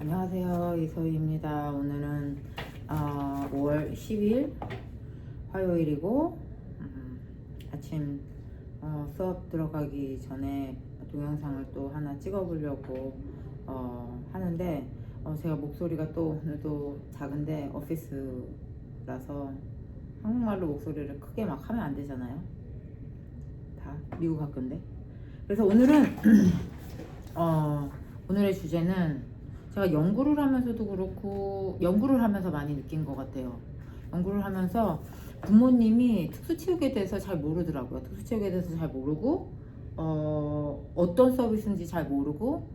안녕하세요, 이소희입니다. 오늘은 5월 10일 화요일이고 아침 수업 들어가기 전에 동영상을 또 하나 찍어보려고 하는데 제가 목소리가 또 오늘도 작은데 오피스라서 한국말로 목소리를 크게 막 하면 안 되잖아요. 다 미국 학교인데. 그래서 오늘은 오늘의 주제는 제가 연구를 하면서도 그렇고 연구를 하면서 많이 느낀 것 같아요. 연구를 하면서 부모님이 특수체육에 대해서 잘 모르더라고요. 특수체육에 대해서 잘 모르고 어떤 서비스인지 잘 모르고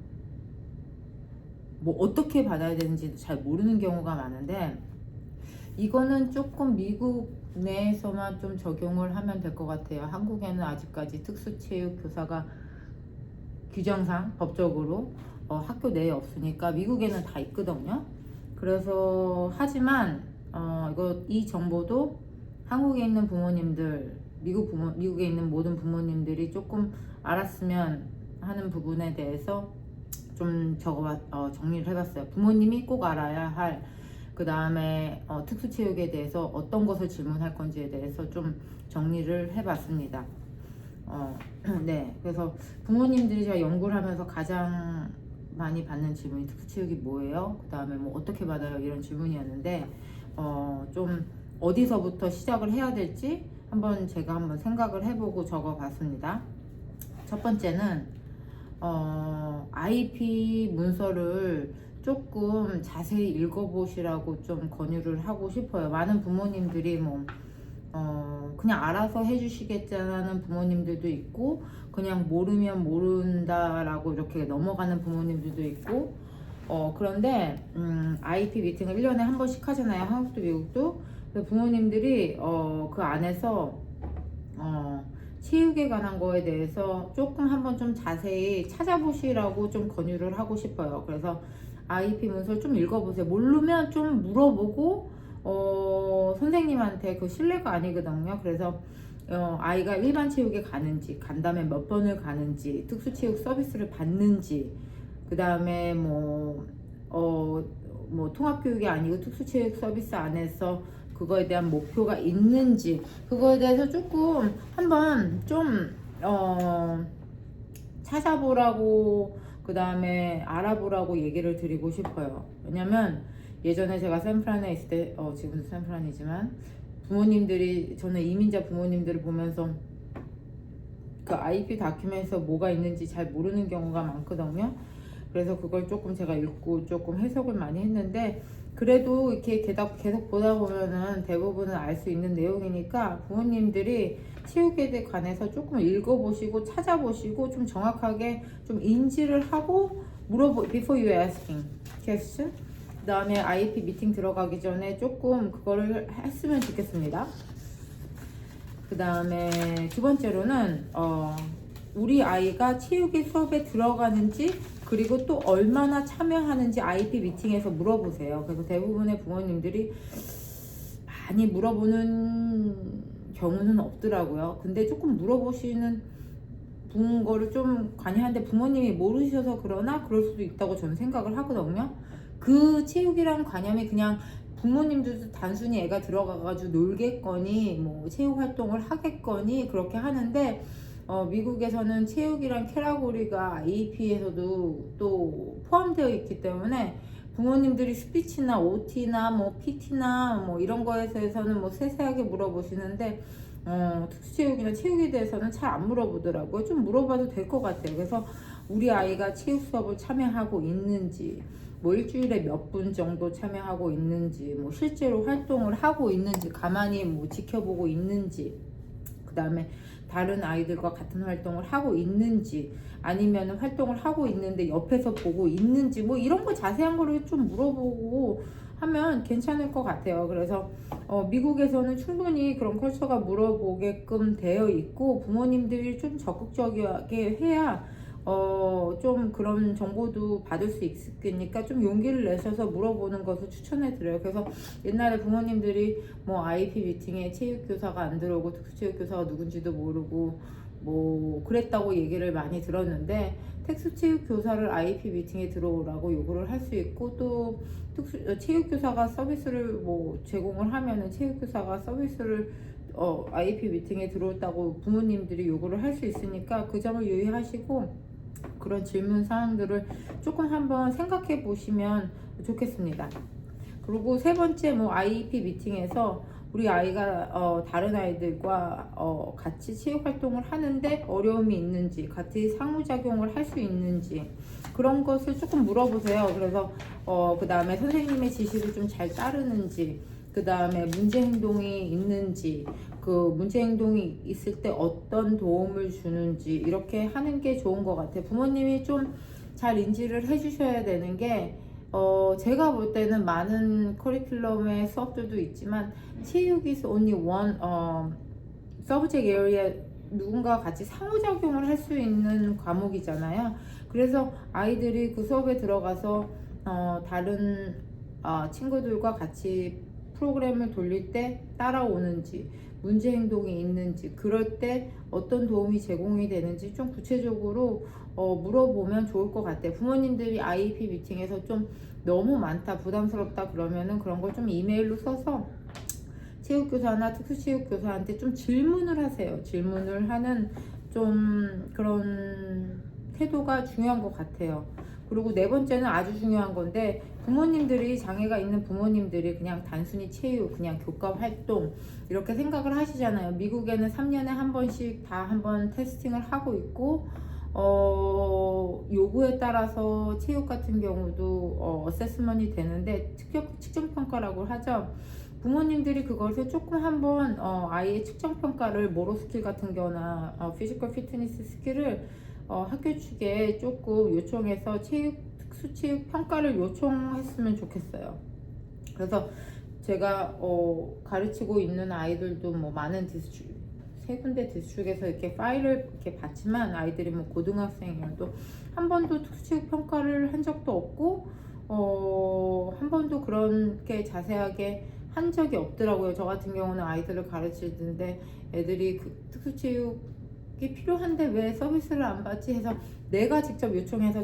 뭐 어떻게 받아야 되는지도 잘 모르는 경우가 많은데, 이거는 조금 미국 내에서만 좀 적용을 하면 될 것 같아요. 한국에는 아직까지 특수체육 교사가 규정상 법적으로 학교 내에 없으니까 미국에는 다 있거든요. 그래서 하지만 이 정보도 한국에 있는 부모님들, 미국에 있는 모든 부모님들이 조금 알았으면 하는 부분에 대해서 좀 정리를 해봤어요. 부모님이 꼭 알아야 할, 그 다음에 특수체육에 대해서 어떤 것을 질문할 건지에 대해서 좀 정리를 해봤습니다. 네, 그래서 부모님들이 제가 연구를 하면서 가장 많이 받는 질문이 특수체육이 뭐예요? 그 다음에 뭐 어떻게 받아요? 이런 질문이었는데 좀 어디서부터 시작을 해야 될지 제가 한번 생각을 해보고 적어봤습니다. 첫 번째는 IP 문서를 조금 자세히 읽어보시라고 좀 권유를 하고 싶어요. 많은 부모님들이 그냥 알아서 해주시겠다는 부모님들도 있고, 그냥 모르면 모른다라고 이렇게 넘어가는 부모님들도 있고, 그런데 IP 미팅을 1년에 한 번씩 하잖아요. 한국도 미국도. 부모님들이 그 안에서 체육에 관한 거에 대해서 조금 한번 좀 자세히 찾아보시라고 좀 권유를 하고 싶어요. 그래서 IP 문서를 좀 읽어보세요. 모르면 좀 물어보고 선생님한테, 그 신뢰가 아니거든요. 그래서 아이가 일반 체육에 가는지, 간다면 몇 번을 가는지, 특수체육 서비스를 받는지, 그 다음에 통합교육이 아니고 특수체육 서비스 안에서 그거에 대한 목표가 있는지, 그거에 대해서 조금 한번 좀 찾아보라고, 그 다음에 알아보라고 얘기를 드리고 싶어요. 왜냐면 예전에 제가 샌프란에 있을 때, 지금도 샌프란이지만, 저는 이민자 부모님들을 보면서 그 IP 다큐멘트에서 뭐가 있는지 잘 모르는 경우가 많거든요. 그래서 그걸 조금 제가 읽고 조금 해석을 많이 했는데, 그래도 이렇게 계속 보다 보면은 대부분은 알 수 있는 내용이니까 부모님들이 체육에 관해서 조금 읽어보시고 찾아보시고 좀 정확하게 좀 인지를 하고 before you asking question. 그 다음에 IP 미팅 들어가기 전에 조금 그거를 했으면 좋겠습니다. 그 다음에 두 번째로는 우리 아이가 체육의 수업에 들어가는지, 그리고 또 얼마나 참여하는지 IP 미팅에서 물어보세요. 그래서 대부분의 부모님들이 많이 물어보는 경우는 없더라고요. 근데 조금 물어보시는 거를 좀 관여하는데 부모님이 모르셔서 그럴 수도 있다고 저는 생각을 하거든요. 그 체육이란 관념이 그냥 부모님들도 단순히 애가 들어가가지고 놀겠거니 체육 활동을 하겠거니 그렇게 하는데, 미국에서는 체육이란 캐러고리가 AP에서도 또 포함되어 있기 때문에 부모님들이 스피치나 OT나 PT나 이런 거에 대해서는 세세하게 물어보시는데, 특수체육이나 체육에 대해서는 잘 안 물어보더라고요. 좀 물어봐도 될 것 같아요. 그래서 우리 아이가 체육 수업을 참여하고 있는지, 일주일에 몇 분 정도 참여하고 있는지, 실제로 활동을 하고 있는지, 가만히 지켜보고 있는지, 그 다음에 다른 아이들과 같은 활동을 하고 있는지, 아니면 활동을 하고 있는데 옆에서 보고 있는지, 이런 거 자세한 거를 좀 물어보고 하면 괜찮을 것 같아요. 그래서 미국에서는 충분히 그런 컬처가 물어보게끔 되어 있고, 부모님들이 좀 적극적이게 해야 좀 그런 정보도 받을 수 있으니까 좀 용기를 내셔서 물어보는 것을 추천해 드려요. 그래서 옛날에 부모님들이 IP 미팅에 체육교사가 안 들어오고 특수체육교사가 누군지도 모르고 뭐 그랬다고 얘기를 많이 들었는데, 특수체육 교사를 IEP 미팅에 들어오라고 요구를 할 수 있고, 또 체육 교사가 서비스를 뭐 제공을 하면은 체육 교사가 서비스를 IEP 미팅에 들어왔다고 부모님들이 요구를 할 수 있으니까 그 점을 유의하시고 그런 질문 사항들을 조금 한번 생각해 보시면 좋겠습니다. 그리고 세 번째, 뭐 IEP 미팅에서 우리 아이가 다른 아이들과 같이 체육 활동을 하는데 어려움이 있는지, 같이 상호작용을 할 수 있는지, 그런 것을 조금 물어보세요. 그래서 그 다음에 선생님의 지시를 좀 잘 따르는지, 그 다음에 문제 행동이 있는지, 그 문제 행동이 있을 때 어떤 도움을 주는지, 이렇게 하는 게 좋은 것 같아요. 부모님이 좀 잘 인지를 해주셔야 되는 게, 제가 볼 때는 많은 커리큘럼의 수업들도 있지만 체육 is only one subject area, 누군가 같이 상호작용을 할 수 있는 과목이잖아요. 그래서 아이들이 그 수업에 들어가서 다른 친구들과 같이 프로그램을 돌릴 때 따라오는지, 문제 행동이 있는지, 그럴 때 어떤 도움이 제공이 되는지 좀 구체적으로 물어보면 좋을 것 같아요. 부모님들이 IEP 미팅에서 좀 너무 많다, 부담스럽다 그러면은 그런 걸 좀 이메일로 써서 체육교사나 특수체육교사한테 좀 질문을 하세요. 질문을 하는 좀 그런 태도가 중요한 것 같아요. 그리고 네 번째는 아주 중요한 건데, 부모님들이, 장애가 있는 부모님들이 그냥 단순히 체육, 그냥 교과 활동 이렇게 생각을 하시잖아요. 미국에는 3년에 한 번씩 다 한번 테스팅을 하고 있고, 요구에 따라서 체육 같은 경우도 어세스먼이 되는데 측정평가라고 하죠. 부모님들이 그것을 조금 한번 아이의 측정평가를, 모로 스킬 같은 경우나 피지컬 피트니스 스킬을 학교 측에 조금 요청해서 특수체육 평가를 요청했으면 좋겠어요. 그래서 제가 가르치고 있는 아이들도 뭐 많은 세 군데 디스트릭에서 이렇게 파일을 이렇게 받지만, 아이들이 뭐 고등학생이어도 한 번도 특수체육 평가를 한 적도 없고 한 번도 그렇게 자세하게 한 적이 없더라고요. 저 같은 경우는 아이들을 가르치는데 애들이 그 특수체육이 필요한데 왜 서비스를 안 받지 해서 내가 직접 요청해서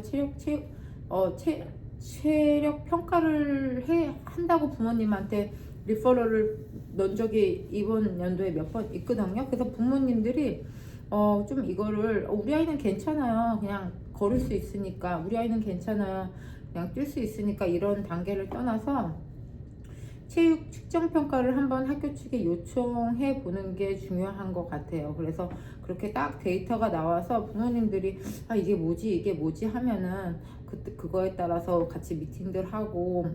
체력 평가를 한다고 부모님한테 리퍼럴을 넣은 적이 이번 연도에 몇 번 있거든요. 그래서 부모님들이 좀 이거를 우리 아이는 괜찮아요, 그냥 걸을 수 있으니까, 우리 아이는 괜찮아요, 그냥 뛸 수 있으니까, 이런 단계를 떠나서 체육 측정평가를 한번 학교 측에 요청해 보는 게 중요한 것 같아요. 그래서 그렇게 딱 데이터가 나와서 부모님들이 이게 뭐지 하면은 그거에 따라서 같이 미팅들 하고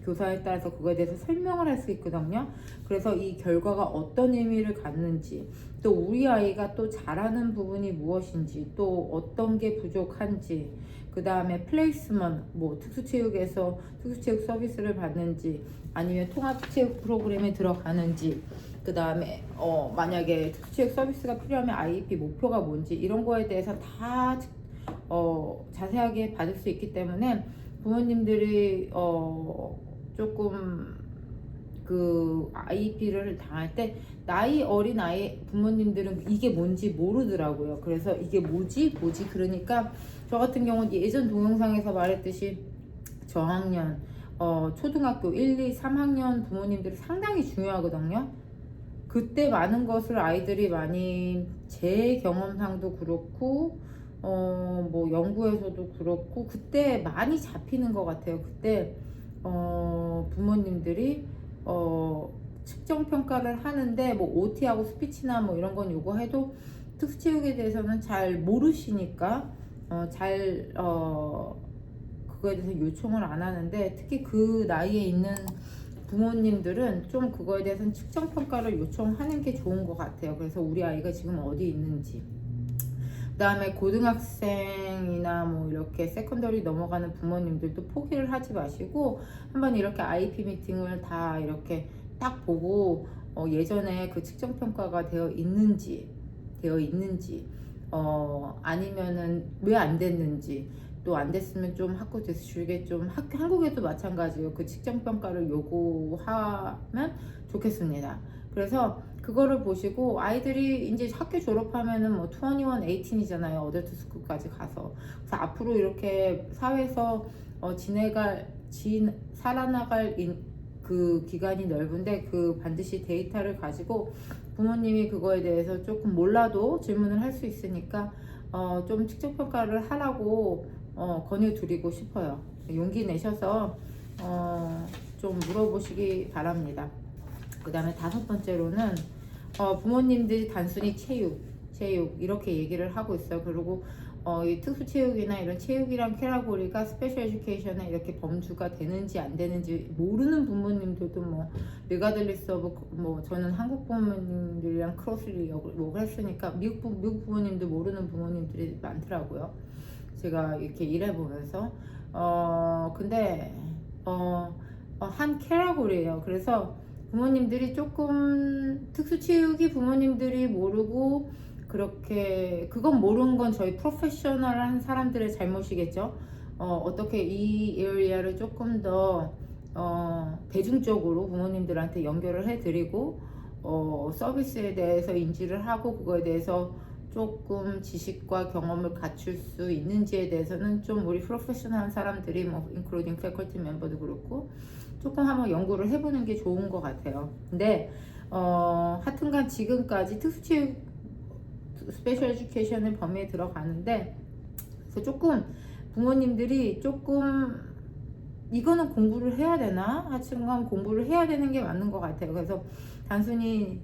교사에 따라서 그거에 대해서 설명을 할 수 있거든요. 그래서 이 결과가 어떤 의미를 갖는지, 또 우리 아이가 또 잘하는 부분이 무엇인지, 또 어떤 게 부족한지, 그 다음에 플레이스먼, 뭐 특수체육에서 특수체육 서비스를 받는지, 아니면 통합체육 프로그램에 들어가는지, 그 다음에 만약에 특수체육 서비스가 필요하면 IEP 목표가 뭔지, 이런 거에 대해서 다 자세하게 받을 수 있기 때문에 부모님들이 조금 그 IEP를 당할 때 나이 어린 아이 부모님들은 이게 뭔지 모르더라고요. 그래서 이게 뭐지 그러니까 저 같은 경우는 예전 동영상에서 말했듯이 저학년 초등학교 1, 2, 3학년 부모님들이 상당히 중요하거든요. 그때 많은 것을 아이들이 많이, 제 경험상도 그렇고 뭐 연구에서도 그렇고 그때 많이 잡히는 것 같아요. 그때 부모님들이 측정 평가를 하는데 뭐 OT하고 스피치나 뭐 이런 건 요구해도 특수체육에 대해서는 잘 모르시니까 그거에 대해서 요청을 안 하는데, 특히 그 나이에 있는 부모님들은 좀 그거에 대해서는 측정 평가를 요청하는 게 좋은 것 같아요. 그래서 우리 아이가 지금 어디 있는지, 그 다음에 고등학생이나 뭐 이렇게 세컨더리 넘어가는 부모님들도 포기를 하지 마시고 한번 이렇게 IEP 미팅을 다 이렇게 딱 보고 예전에 그 측정 평가가 되어 있는지 아니면은 왜 안 됐는지, 또 안 됐으면 좀 학교 디스트릭에 좀 한국에도 마찬가지예요. 그 측정 평가를 요구하면 좋겠습니다. 그래서 그거를 보시고 아이들이 이제 학교 졸업하면은 뭐 21, 18이잖아요. 어덜트 스쿨까지 가서. 그래서 앞으로 이렇게 사회에서 살아나갈 그 기간이 넓은데 그 반드시 데이터를 가지고 부모님이 그거에 대해서 조금 몰라도 질문을 할 수 있으니까 좀 측정평가를 하라고 권유드리고 싶어요. 용기 내셔서 좀 물어보시기 바랍니다. 그 다음에 5번째로는 부모님들이 단순히 체육 이렇게 얘기를 하고 있어요. 그리고 이 특수체육이나 이런 체육이랑 캐러고리가 스페셜 에듀케이션에 이렇게 범주가 되는지 안 되는지 모르는 부모님들도 뭐 리가들리스 오브 뭐 저는 한국 부모님들이랑 크로스를 했으니까 미국 부모님도 모르는 부모님들이 많더라고요. 제가 이렇게 일해보면서 근데 한 캐러고리예요. 그래서 부모님들이 조금 특수체육이 부모님들이 모르고 그렇게 그건 모르는 건 저희 프로페셔널한 사람들의 잘못이겠죠. 어떻게 이 에리아를 조금 더 대중적으로 부모님들한테 연결을 해드리고 서비스에 대해서 인지를 하고 그거에 대해서 조금 지식과 경험을 갖출 수 있는지에 대해서는 좀 우리 프로페셔널한 사람들이 뭐 인클루딩 패컬티 멤버도 그렇고 조금 한번 연구를 해보는 게 좋은 것 같아요. 근데 하여튼간 지금까지 특수체육 스페셜 에듀케이션의 범위에 들어가는데 그래서 조금 부모님들이 조금 이거는 공부를 해야 되나? 하여튼간 공부를 해야 되는 게 맞는 것 같아요. 그래서 단순히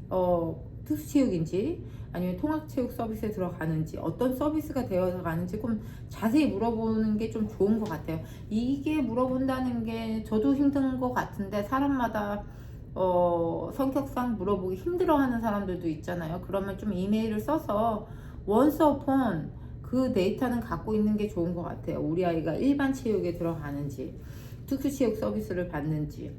특수체육인지 아니면 통합체육 서비스에 들어가는지 어떤 서비스가 되어 가는지 좀 자세히 물어보는 게 좀 좋은 것 같아요. 이게 물어본다는 게 저도 힘든 것 같은데 사람마다 성격상 물어보기 힘들어하는 사람들도 있잖아요. 그러면 좀 이메일을 써서 once upon 그 데이터는 갖고 있는 게 좋은 것 같아요. 우리 아이가 일반 체육에 들어가는지 특수체육 서비스를 받는지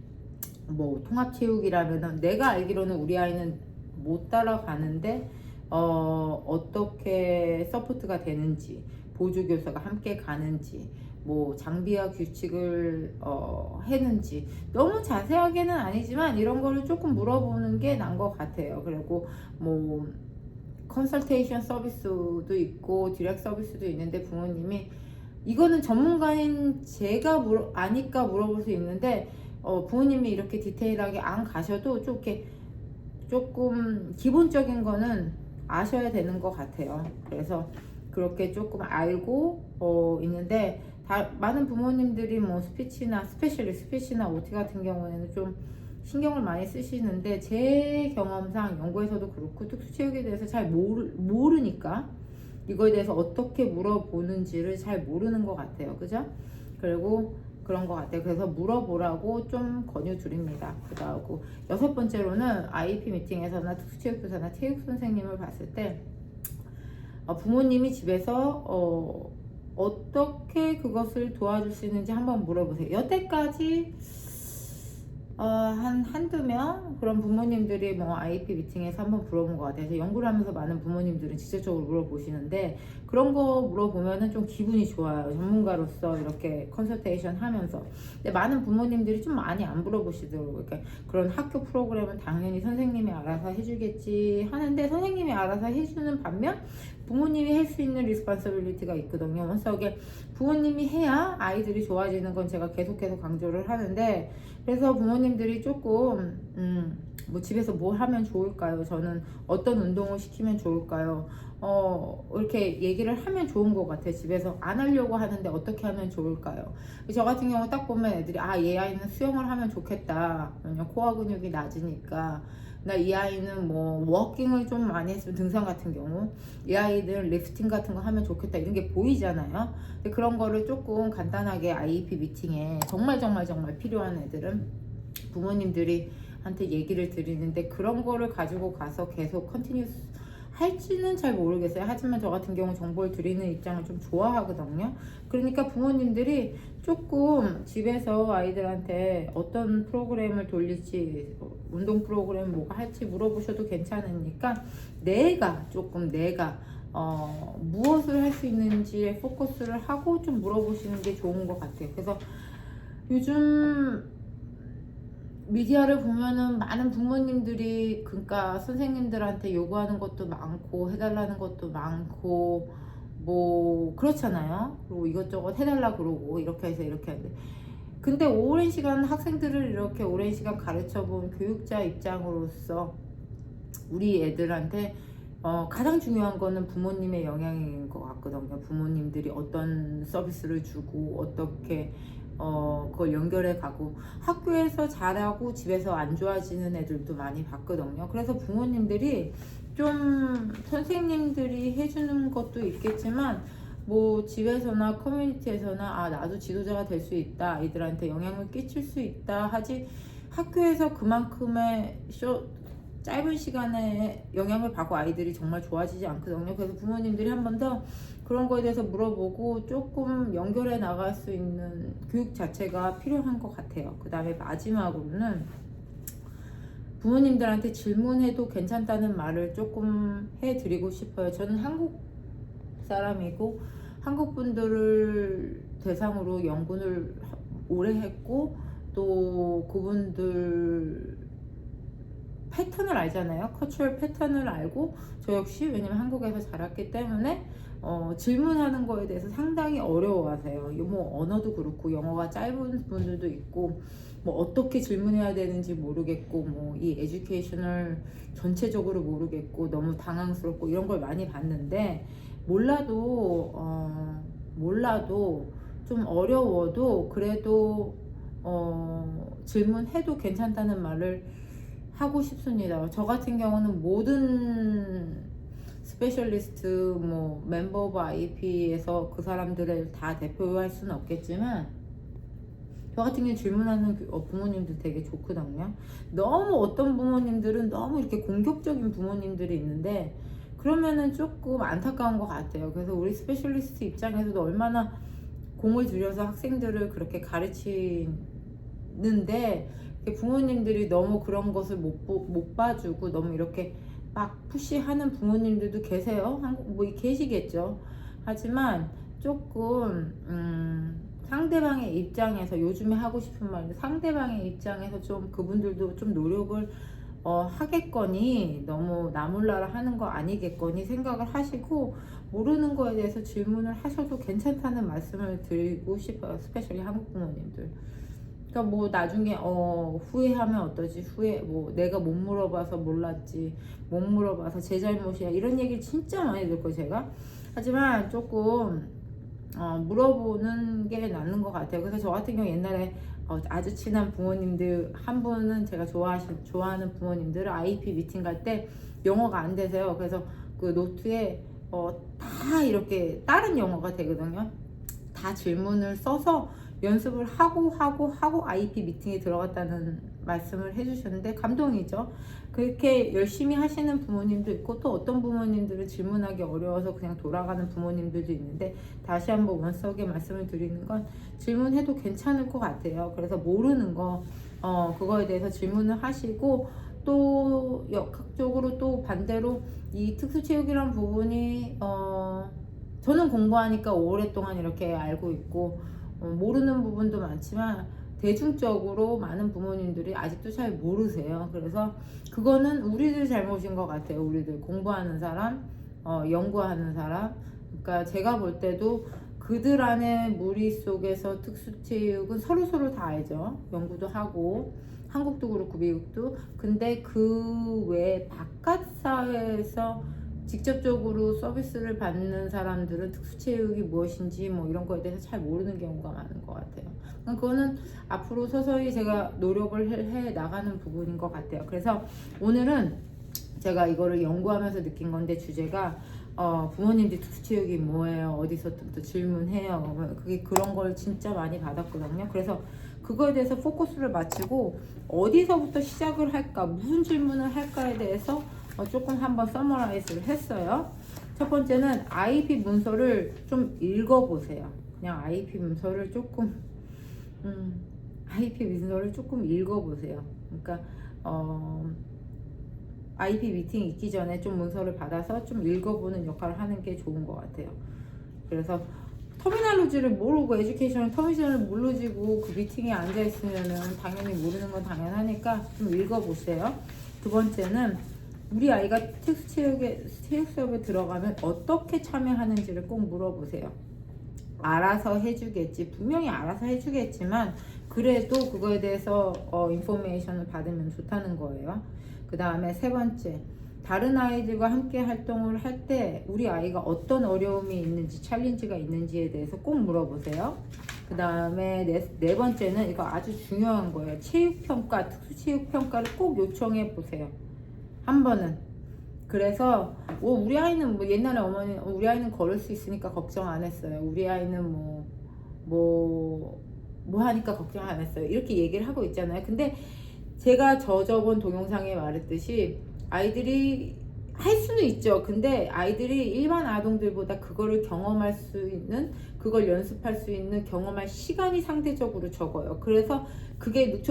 뭐 통합체육이라면 내가 알기로는 우리 아이는 못 따라가는데 어떻게 서포트가 되는지 보조교사가 함께 가는지 뭐 장비와 규칙을 했는지 너무 자세하게는 아니지만 이런 거를 조금 물어보는 게 나은 것 같아요. 그리고 뭐 컨설테이션 서비스도 있고 디렉트 서비스도 있는데 부모님이 이거는 전문가인 제가 아니까 물어볼 수 있는데 부모님이 이렇게 디테일하게 안 가셔도 좀 이렇게 조금 기본적인 거는 아셔야 되는 것 같아요. 그래서 그렇게 조금 알고 있는데 많은 부모님들이 뭐 스피치나 OT 같은 경우에는 좀 신경을 많이 쓰시는데 제 경험상 연구에서도 그렇고 특수체육에 대해서 잘 모르니까 이거에 대해서 어떻게 물어보는지를 잘 모르는 것 같아요. 그죠? 그리고 그런 것 같아요. 그래서 물어보라고 좀 권유드립니다. 그다음고 6번째로는 IEP 미팅에서나 특수체육교사나 체육 선생님을 봤을 때 부모님이 집에서 어떻게 그것을 도와줄 수 있는지 한번 물어보세요. 여태까지 한두 명 그런 부모님들이 뭐 IEP 미팅에서 한번 물어본 것 같아요. 연구를 하면서 많은 부모님들은 직접적으로 물어보시는데 그런 거 물어보면은 좀 기분이 좋아요. 전문가로서 이렇게 컨설테이션 하면서. 근데 많은 부모님들이 좀 많이 안 물어보시더라고요. 그러니까 그런 학교 프로그램은 당연히 선생님이 알아서 해주겠지 하는데 선생님이 알아서 해주는 반면 부모님이 할 수 있는 리스폰서빌리티가 있거든요. 그래서 이게 부모님이 해야 아이들이 좋아지는 건 제가 계속해서 강조를 하는데 그래서 부모님들이 조금 뭐 집에서 뭘 하면 좋을까요? 저는 어떤 운동을 시키면 좋을까요? 이렇게 얘기를 하면 좋은 것 같아요. 집에서 안 하려고 하는데 어떻게 하면 좋을까요? 저 같은 경우 딱 보면 애들이 얘 아이는 수영을 하면 좋겠다. 왜냐면 코어 근육이 낮으니까. 나 이 아이는 뭐 워킹을 좀 많이 했으면 등산 같은 경우 이 아이들 리프팅 같은 거 하면 좋겠다 이런 게 보이잖아요. 근데 그런 거를 조금 간단하게 IEP 미팅에 정말 필요한 애들은 부모님들이 한테 얘기를 드리는데 그런 거를 가지고 가서 계속 컨티뉴스 할지는 잘 모르겠어요. 하지만 저 같은 경우 정보를 드리는 입장을 좀 좋아하거든요. 그러니까 부모님들이 조금 집에서 아이들한테 어떤 프로그램을 돌릴지 운동 프로그램 뭐가 할지 물어보셔도 괜찮으니까 내가 무엇을 할 수 있는지에 포커스를 하고 좀 물어보시는 게 좋은 것 같아요. 그래서 요즘 미디어를 보면은 많은 부모님들이 그러니까 선생님들한테 요구하는 것도 많고 해달라는 것도 많고 뭐 그렇잖아요. 그리고 이것저것 해달라 그러고 이렇게 해서 이렇게 하는데 근데 오랜 시간 학생들을 이렇게 오랜 시간 가르쳐 본 교육자 입장으로서 우리 애들한테 가장 중요한 거는 부모님의 영향인 것 같거든요. 부모님들이 어떤 서비스를 주고 어떻게 그걸 연결해 가고 학교에서 잘하고 집에서 안 좋아지는 애들도 많이 봤거든요. 그래서 부모님들이 좀 선생님들이 해주는 것도 있겠지만 뭐 집에서나 커뮤니티에서나 아 나도 지도자가 될 수 있다 아이들한테 영향을 끼칠 수 있다 하지 학교에서 그만큼의 짧은 시간에 영향을 받고 아이들이 정말 좋아지지 않거든요. 그래서 부모님들이 한 번 더 그런 거에 대해서 물어보고 조금 연결해 나갈 수 있는 교육 자체가 필요한 것 같아요. 그 다음에 마지막으로는 부모님들한테 질문해도 괜찮다는 말을 조금 해드리고 싶어요. 저는 한국 사람이고 한국 분들을 대상으로 연구를 오래 했고 또 그분들 패턴을 알잖아요. 커처럴 패턴을 알고 저 역시 왜냐면 한국에서 자랐기 때문에 질문하는 거에 대해서 상당히 어려워하세요. 뭐 언어도 그렇고 영어가 짧은 분들도 있고 뭐 어떻게 질문해야 되는지 모르겠고 뭐 이 에듀케이셔널 전체적으로 모르겠고 너무 당황스럽고 이런 걸 많이 봤는데 몰라도 좀 어려워도 그래도 질문해도 괜찮다는 말을 하고 싶습니다. 저 같은 경우는 모든 스페셜리스트 뭐 멤버 오브 IP에서 그 사람들을 다 대표할 수는 없겠지만 저 같은 경우 질문하는 부모님들 되게 좋거든요. 너무 어떤 부모님들은 너무 이렇게 공격적인 부모님들이 있는데 그러면은 조금 안타까운 것 같아요. 그래서 우리 스페셜리스트 입장에서도 얼마나 공을 들여서 학생들을 그렇게 가르치는데 부모님들이 너무 그런 것을 못 봐주고 너무 이렇게 막 푸시하는 부모님들도 계세요. 한국 뭐 계시겠죠. 하지만 조금 상대방의 입장에서 요즘에 하고 싶은 말은 상대방의 입장에서 좀 그분들도 좀 노력을 하겠거니 너무 나몰라라 하는 거 아니겠거니 생각을 하시고 모르는 거에 대해서 질문을 하셔도 괜찮다는 말씀을 드리고 싶어요. 스페셜리 한국 부모님들. 그러니까 뭐 나중에 후회하면 어떠지 뭐 내가 못 물어봐서 몰랐지 못 물어봐서 제 잘못이야 이런 얘기 진짜 많이 듣고 제가 하지만 조금 물어보는 게 낫는 것 같아요. 그래서 저 같은 경우 옛날에 아주 친한 부모님들 한 분은 제가 좋아하는 부모님들은 IP 미팅 갈 때 영어가 안 되세요. 그래서 그 노트에 다 이렇게 다른 영어가 되거든요. 다 질문을 써서 연습을 하고 IP 미팅에 들어갔다는 말씀을 해주셨는데 감동이죠. 그렇게 열심히 하시는 부모님도 있고 또 어떤 부모님들은 질문하기 어려워서 그냥 돌아가는 부모님들도 있는데 다시 한번 원석에 말씀을 드리는 건 질문해도 괜찮을 것 같아요. 그래서 모르는 거 그거에 대해서 질문을 하시고 또 역학적으로 또 반대로 이 특수체육이란 부분이 저는 공부하니까 오랫동안 이렇게 알고 있고 모르는 부분도 많지만 대중적으로 많은 부모님들이 아직도 잘 모르세요. 그래서 그거는 우리들 잘못인 것 같아요. 우리들 공부하는 사람, 연구하는 사람. 그러니까 제가 볼 때도 그들 안에 무리 속에서 특수체육은 서로 다 알죠. 연구도 하고 한국도 그렇고 미국도. 근데 그 외 바깥 사회에서 직접적으로 서비스를 받는 사람들은 특수체육이 무엇인지 뭐 이런 거에 대해서 잘 모르는 경우가 많은 것 같아요. 그거는 앞으로 서서히 제가 노력을 해 나가는 부분인 것 같아요. 그래서 오늘은 제가 이거를 연구하면서 느낀 건데 주제가 부모님들이 특수체육이 뭐예요? 어디서 또 질문해요? 그게 그런 걸 진짜 많이 받았거든요. 그래서 그거에 대해서 포커스를 맞추고 어디서부터 시작을 할까? 무슨 질문을 할까에 대해서 조금 한번 서머라이즈를 했어요. 첫 번째는 IP 문서를 좀 읽어보세요. 그냥 IP 문서를 조금 읽어보세요. 그러니까 IP 미팅 있기 전에 좀 문서를 받아서 좀 읽어보는 역할을 하는 게 좋은 것 같아요. 그래서 터미널로지를 모르고 에듀케이션 터미널을 모르지고 그 미팅에 앉아 있으면은 당연히 모르는 건 당연하니까 좀 읽어보세요. 두 번째는 우리 아이가 체육 수업에 들어가면 어떻게 참여하는지를 꼭 물어보세요. 알아서 해주겠지, 분명히 알아서 해주겠지만 그래도 그거에 대해서 인포메이션을 받으면 좋다는 거예요. 그 다음에 세 번째, 다른 아이들과 함께 활동을 할 때 우리 아이가 어떤 어려움이 있는지, 챌린지가 있는지에 대해서 꼭 물어보세요. 그 다음에 네 번째는 이거 아주 중요한 거예요. 체육평가, 특수체육평가를 꼭 요청해 보세요. 한 번은. 그래서 우리 아이는 뭐 옛날에 어머니 우리 아이는 걸을 수 있으니까 걱정 안 했어요. 우리 아이는 뭐 하니까 걱정 안 했어요. 이렇게 얘기를 하고 있잖아요. 근데 제가 저번 동영상에 말했듯이 아이들이 할 수는 있죠. 근데 아이들이 일반 아동들보다 그거를 경험할 수 있는, 그걸 연습할 수 있는, 경험할 시간이 상대적으로 적어요. 그래서 그게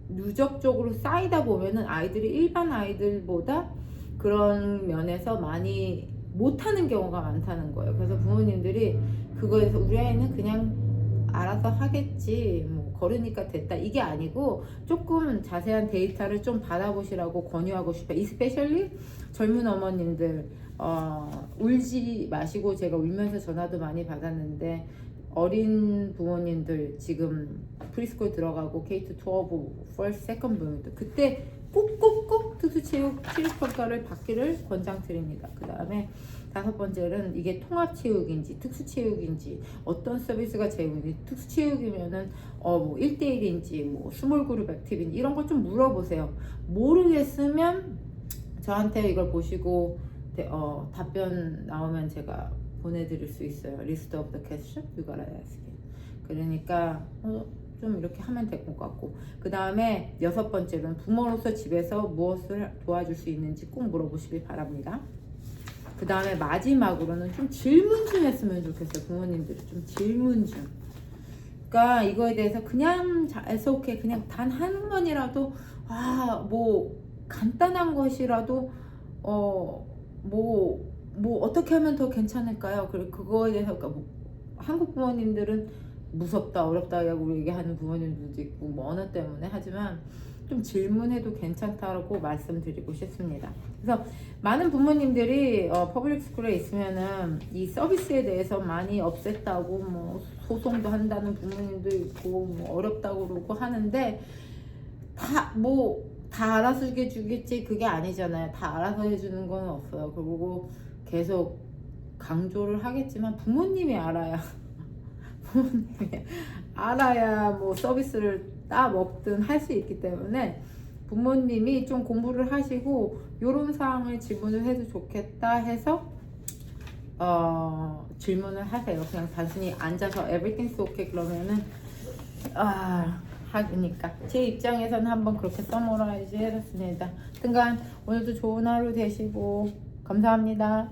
누적적으로 쌓이다 보면은 아이들이 일반 아이들보다 그런 면에서 많이 못하는 경우가 많다는 거예요. 그래서 부모님들이 그거에서 우리 아이는 그냥 알아서 하겠지, 뭐 걸으니까 됐다, 이게 아니고 조금 자세한 데이터를 좀 받아보시라고 권유하고 싶어요. 이스페셜리 젊은 어머님들, 울지 마시고, 제가 울면서 전화도 많이 받았는데 어린 부모님들 지금 프리스쿨 들어가고 K-12 first, second 부모님들, 그때 꼭 특수체육 실력평가를 받기를 권장드립니다. 그 다음에 다섯 번째는 이게 통합체육인지 특수체육인지 어떤 서비스가 제공인지, 특수체육이면은 뭐 1대1인지 뭐 스몰그룹 액티비인지 이런 걸 좀 물어보세요. 모르겠으면 저한테 이걸 보시고 답변 나오면 제가 보내드릴 수 있어요. List of the questions you gotta ask. 그러니까 좀 이렇게 하면 될 것 같고, 그 다음에 여섯 번째는 부모로서 집에서 무엇을 도와줄 수 있는지 꼭 물어보시길 바랍니다. 그 다음에 마지막으로는 좀 질문 좀 했으면 좋겠어요. 부모님들이 좀 질문 좀. 그러니까 이거에 대해서 그냥 SOK 그냥 단 한 번이라도 뭐 간단한 것이라도 뭐 어떻게 하면 더 괜찮을까요? 그리고 그거에 대해서 그러니까 한국 부모님들은 무섭다, 어렵다고 얘기하는 부모님들도 있고 뭐 언어 때문에, 하지만 좀 질문해도 괜찮다고 말씀드리고 싶습니다. 그래서 많은 부모님들이 퍼블릭 스쿨에 있으면은 이 서비스에 대해서 많이 없앴다고 뭐 소송도 한다는 부모님도 있고 뭐 어렵다고 그러고 하는데, 다 알아서 해주겠지 그게 아니잖아요. 다 알아서 해주는 건 없어요. 그리고 계속 강조를 하겠지만 부모님이 알아야 뭐 서비스를 먹든 할 수 있기 때문에 부모님이 좀 공부를 하시고 요런 사항을 질문을 해도 좋겠다 해서 질문을 하세요. 그냥 단순히 앉아서 everything's okay 그러면은 하니까 제 입장에서는 한번 그렇게 서머라이즈 해봤습니다. 하여튼간 오늘도 좋은 하루 되시고 감사합니다.